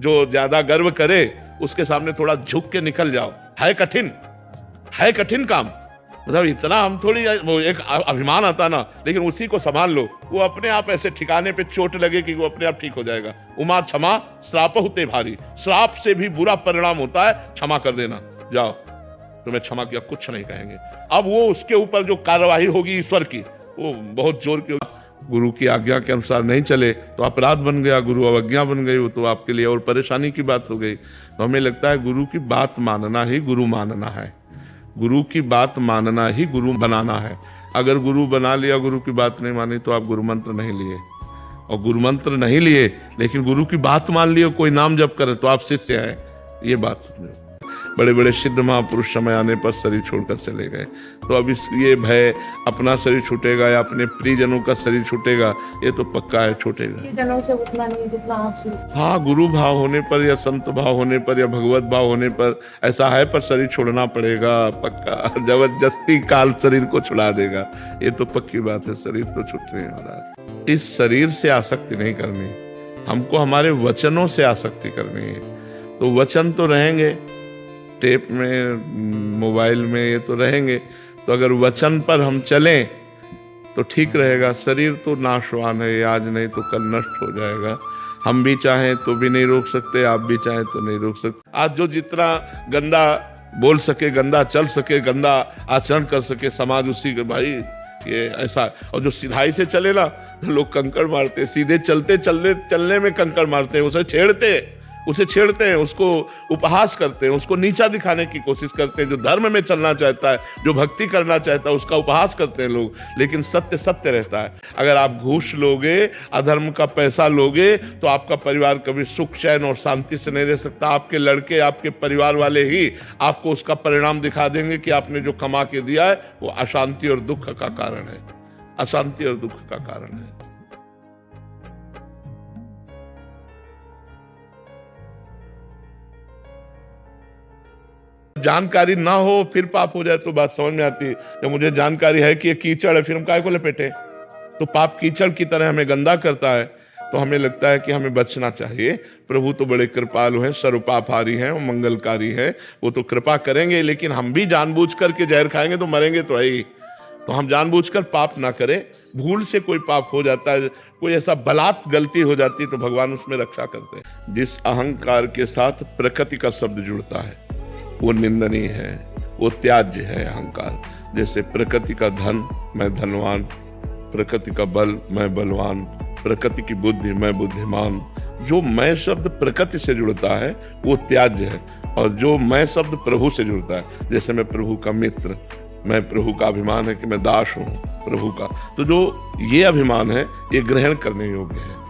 जो ज्यादा गर्व करे उसके सामने थोड़ा झुक के निकल जाओ। है कठिन काम, मतलब इतना हम थोड़ी, वो एक अभिमान आता ना, लेकिन उसी को संभाल लो, वो अपने आप ऐसे ठिकाने पे चोट लगे कि वो अपने आप ठीक हो जाएगा। उमा क्षमा श्राप होते भारी, श्राप से भी बुरा परिणाम होता है क्षमा कर देना। जाओ, तुम्हें क्षमा किया, कुछ नहीं कहेंगे। अब वो उसके ऊपर जो कार्यवाही होगी ईश्वर की, वो बहुत जोर की। गुरु की आज्ञा के अनुसार नहीं चले तो अपराध बन गया, गुरु अवज्ञा बन गई, वो तो आपके लिए और परेशानी की बात हो गई। तो हमें लगता है गुरु की बात मानना ही गुरु मानना है, गुरु की बात मानना ही गुरु बनाना है। अगर गुरु बना लिया, गुरु की बात नहीं मानी, तो आप गुरु मंत्र नहीं लिए, और गुरु मंत्र नहीं लिए लेकिन गुरु की बात मान लिए, कोई नाम जप करे तो आप शिष्य हैं। ये बात समझो। बड़े बड़े सिद्ध महापुरुष समय आने पर शरीर छोड़कर चले गए, तो अब इस ये भय अपना शरीर छूटेगा या अपने प्रियजनों का शरीर छूटेगा, ये तो पक्का है, छूटेगा। जनों से उतना नहीं जितना आपसे। हाँ, गुरु भाव होने पर या संत भाव होने पर या भगवत भाव होने पर ऐसा है, पर शरीर छोड़ना पड़ेगा पक्का। जबरदस्ती काल शरीर को छुड़ा देगा, ये तो पक्की बात है, शरीर तो छूटने वाला है। इस शरीर से आसक्ति नहीं करनी, हमको हमारे वचनों से आसक्ति करनी है। तो वचन तो रहेंगे टेप में, मोबाइल में, ये तो रहेंगे। तो अगर वचन पर हम चलें तो ठीक रहेगा। शरीर तो नाशवान है, आज नहीं तो कल नष्ट हो जाएगा। हम भी चाहें तो भी नहीं रोक सकते, आप भी चाहें तो नहीं रोक सकते। आज जो जितना गंदा बोल सके, गंदा चल सके, गंदा आचरण कर सके, समाज उसी के, भाई ये ऐसा। और जो सिधाई से चले ना, तो लोग कंकड़ मारते, सीधे चलने में कंकड़ मारते हैं, उसे छेड़ते हैं, उसको उपहास करते हैं, उसको नीचा दिखाने की कोशिश करते हैं। जो धर्म में चलना चाहता है, जो भक्ति करना चाहता है, उसका उपहास करते हैं लोग। लेकिन सत्य सत्य रहता है। अगर आप घूस लोगे, अधर्म का पैसा लोगे, तो आपका परिवार कभी सुख चैन और शांति से नहीं रह सकता। आपके लड़के, आपके परिवार वाले ही आपको उसका परिणाम दिखा देंगे कि आपने जो कमा के दिया है वो अशांति और दुख का कारण है, अशांति और दुख का कारण है। जानकारी ना हो फिर पाप हो जाए तो बात समझ में आती है। जब मुझे जानकारी है कि ये कीचड़ है, फिर हम काहे को लपेटे? तो पाप कीचड़ की तरह हमें गंदा करता है, तो हमें लगता है कि हमें बचना चाहिए। प्रभु तो बड़े कृपालु हैं, सर्वपापहारी हैं, वो मंगलकारी हैं, वो तो कृपा करेंगे। लेकिन हम भी जानबूझ करके जहर खाएंगे तो मरेंगे तो है ही। तो हम जानबूझकर पाप ना करें। भूल से कोई पाप हो जाता है, कोई ऐसा बलात् गलती हो जाती है, तो भगवान उसमें रक्षा करते हैं। जिस अहंकार के साथ प्रकृति का शब्द जुड़ता है वो निंदनीय है, वो त्याज्य है अहंकार। जैसे प्रकृति का धन, मैं धनवान, प्रकृति का बल, मैं बलवान, प्रकृति की बुद्धि, मैं बुद्धिमान। जो मैं शब्द प्रकृति से जुड़ता है वो त्याज्य है, और जो मैं शब्द प्रभु से जुड़ता है, जैसे मैं प्रभु का मित्र, मैं प्रभु का अभिमान है कि मैं दास हूँ प्रभु का, तो जो ये अभिमान है ये ग्रहण करने योग्य है।